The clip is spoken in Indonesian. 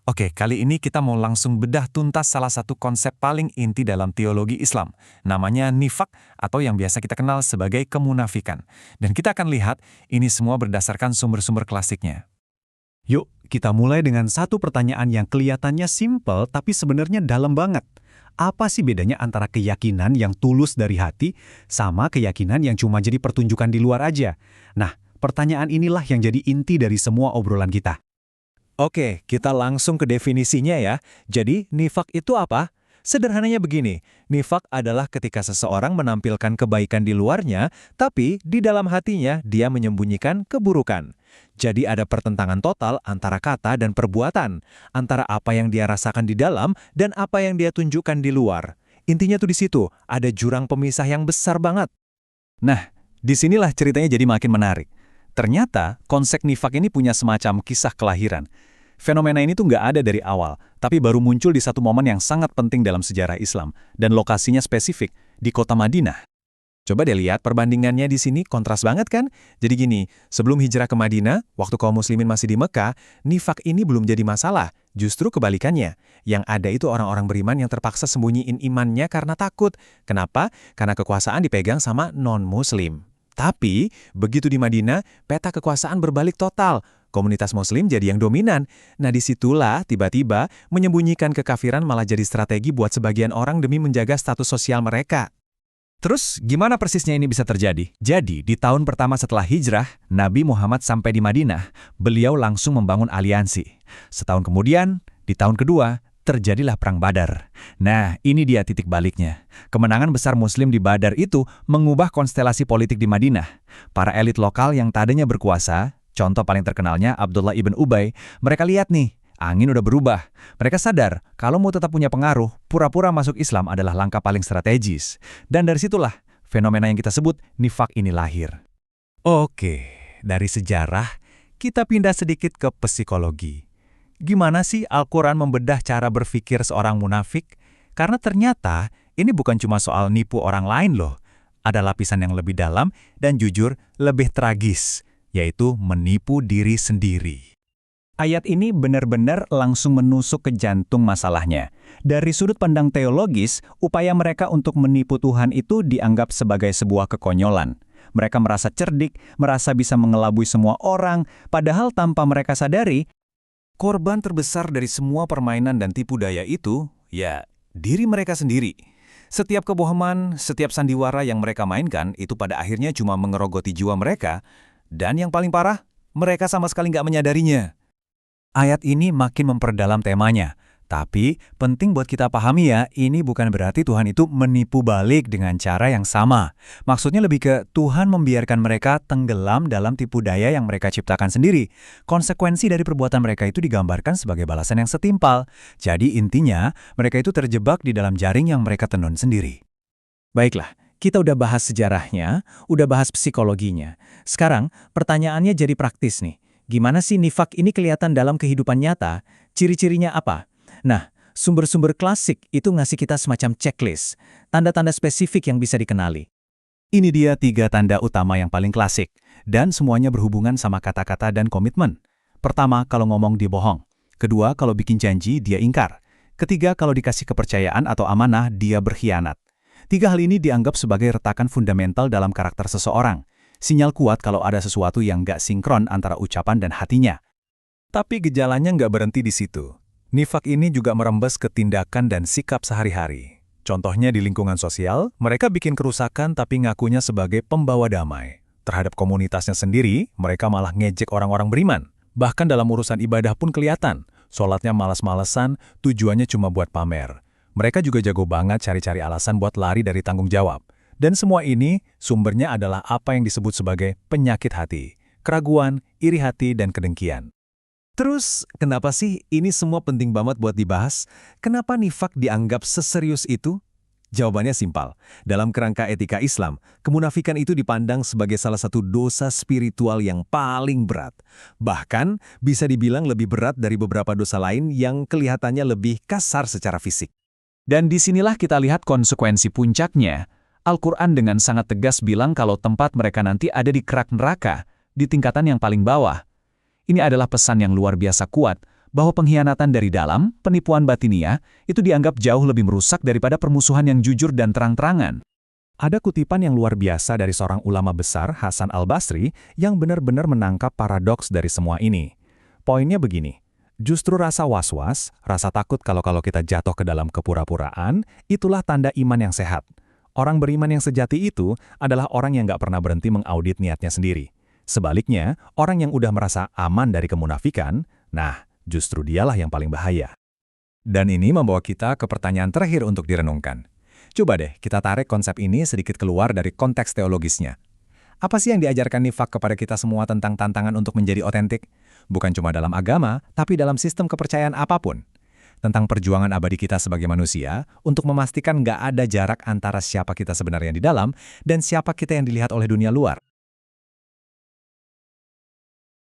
Oke, kali ini kita mau langsung bedah tuntas salah satu konsep paling inti dalam teologi Islam. Namanya nifak atau yang biasa kita kenal sebagai kemunafikan. Dan kita akan lihat ini semua berdasarkan sumber-sumber klasiknya. Yuk, kita mulai dengan satu pertanyaan yang kelihatannya simpel tapi sebenarnya dalam banget. Apa sih bedanya antara keyakinan yang tulus dari hati sama keyakinan yang cuma jadi pertunjukan di luar aja? Nah, pertanyaan inilah yang jadi inti dari semua obrolan kita. Oke, kita langsung ke definisinya ya. Jadi, nifak itu apa? Sederhananya begini, nifak adalah ketika seseorang menampilkan kebaikan di luarnya, tapi di dalam hatinya dia menyembunyikan keburukan. Jadi ada pertentangan total antara kata dan perbuatan, antara apa yang dia rasakan di dalam dan apa yang dia tunjukkan di luar. Intinya tuh di situ, ada jurang pemisah yang besar banget. Nah, disinilah ceritanya jadi makin menarik. Ternyata konsep nifak ini punya semacam kisah kelahiran. Fenomena ini tuh nggak ada dari awal, tapi baru muncul di satu momen yang sangat penting dalam sejarah Islam, dan lokasinya spesifik, di kota Madinah. Coba deh lihat perbandingannya di sini, kontras banget kan? Jadi gini, sebelum hijrah ke Madinah, waktu kaum muslimin masih di Mekah, nifak ini belum jadi masalah, justru kebalikannya. Yang ada itu orang-orang beriman yang terpaksa sembunyiin imannya karena takut. Kenapa? Karena kekuasaan dipegang sama non-muslim. Tapi, begitu di Madinah, peta kekuasaan berbalik total. Komunitas muslim jadi yang dominan. Nah disitulah tiba-tiba menyembunyikan kekafiran malah jadi strategi buat sebagian orang demi menjaga status sosial mereka. Terus gimana persisnya ini bisa terjadi? Jadi di tahun pertama setelah hijrah, Nabi Muhammad sampai di Madinah, beliau langsung membangun aliansi. Setahun kemudian, di tahun kedua, terjadilah Perang Badar. Nah, ini dia titik baliknya. Kemenangan besar Muslim di Badar itu mengubah konstelasi politik di Madinah. Para elit lokal yang tadinya berkuasa, contoh paling terkenalnya Abdullah ibn Ubay, mereka lihat nih, angin udah berubah. Mereka sadar, kalau mau tetap punya pengaruh, pura-pura masuk Islam adalah langkah paling strategis. Dan dari situlah, fenomena yang kita sebut nifak ini lahir. Oke, dari sejarah, kita pindah sedikit ke psikologi. Gimana sih Al-Quran membedah cara berpikir seorang munafik? Karena ternyata ini bukan cuma soal nipu orang lain loh. Ada lapisan yang lebih dalam dan jujur lebih tragis, yaitu menipu diri sendiri. Ayat ini benar-benar langsung menusuk ke jantung masalahnya. Dari sudut pandang teologis, upaya mereka untuk menipu Tuhan itu dianggap sebagai sebuah kekonyolan. Mereka merasa cerdik, merasa bisa mengelabui semua orang, padahal tanpa mereka sadari, korban terbesar dari semua permainan dan tipu daya itu, ya, diri mereka sendiri. Setiap kebohongan, setiap sandiwara yang mereka mainkan, itu pada akhirnya cuma mengerogoti jiwa mereka, dan yang paling parah, mereka sama sekali nggak menyadarinya. Ayat ini makin memperdalam temanya, tapi penting buat kita pahami ya, ini bukan berarti Tuhan itu menipu balik dengan cara yang sama. Maksudnya lebih ke Tuhan membiarkan mereka tenggelam dalam tipu daya yang mereka ciptakan sendiri. Konsekuensi dari perbuatan mereka itu digambarkan sebagai balasan yang setimpal. Jadi intinya, mereka itu terjebak di dalam jaring yang mereka tenun sendiri. Baiklah, kita udah bahas sejarahnya, udah bahas psikologinya. Sekarang, pertanyaannya jadi praktis nih. Gimana sih nifak ini kelihatan dalam kehidupan nyata? Ciri-cirinya apa? Nah, sumber-sumber klasik itu ngasih kita semacam checklist, tanda-tanda spesifik yang bisa dikenali. Ini dia 3 tanda utama yang paling klasik, dan semuanya berhubungan sama kata-kata dan komitmen. Pertama, kalau ngomong dia bohong. Kedua, kalau bikin janji, dia ingkar. Ketiga, kalau dikasih kepercayaan atau amanah, dia berkhianat. 3 hal ini dianggap sebagai retakan fundamental dalam karakter seseorang. Sinyal kuat kalau ada sesuatu yang nggak sinkron antara ucapan dan hatinya. Tapi gejalanya nggak berhenti di situ. Nifak ini juga merembes ke tindakan dan sikap sehari-hari. Contohnya di lingkungan sosial, mereka bikin kerusakan tapi ngakunya sebagai pembawa damai. Terhadap komunitasnya sendiri, mereka malah ngejek orang-orang beriman. Bahkan dalam urusan ibadah pun kelihatan. Sholatnya malas-malesan, tujuannya cuma buat pamer. Mereka juga jago banget cari-cari alasan buat lari dari tanggung jawab. Dan semua ini sumbernya adalah apa yang disebut sebagai penyakit hati, keraguan, iri hati, dan kedengkian. Terus, kenapa sih ini semua penting banget buat dibahas? Kenapa nifak dianggap seserius itu? Jawabannya simpel. Dalam kerangka etika Islam, kemunafikan itu dipandang sebagai salah satu dosa spiritual yang paling berat. Bahkan, bisa dibilang lebih berat dari beberapa dosa lain yang kelihatannya lebih kasar secara fisik. Dan disinilah kita lihat konsekuensi puncaknya. Al-Quran dengan sangat tegas bilang kalau tempat mereka nanti ada di kerak neraka, di tingkatan yang paling bawah. Ini adalah pesan yang luar biasa kuat, bahwa pengkhianatan dari dalam, penipuan batinia, itu dianggap jauh lebih merusak daripada permusuhan yang jujur dan terang-terangan. Ada kutipan yang luar biasa dari seorang ulama besar, Hasan al-Basri, yang benar-benar menangkap paradoks dari semua ini. Poinnya begini, justru rasa was-was, rasa takut kalau kita jatuh ke dalam kepura-puraan, itulah tanda iman yang sehat. Orang beriman yang sejati itu adalah orang yang nggak pernah berhenti mengaudit niatnya sendiri. Sebaliknya, orang yang udah merasa aman dari kemunafikan, nah, justru dialah yang paling bahaya. Dan ini membawa kita ke pertanyaan terakhir untuk direnungkan. Coba deh kita tarik konsep ini sedikit keluar dari konteks teologisnya. Apa sih yang diajarkan nifak kepada kita semua tentang tantangan untuk menjadi otentik? Bukan cuma dalam agama, tapi dalam sistem kepercayaan apapun. Tentang perjuangan abadi kita sebagai manusia untuk memastikan nggak ada jarak antara siapa kita sebenarnya di dalam dan siapa kita yang dilihat oleh dunia luar.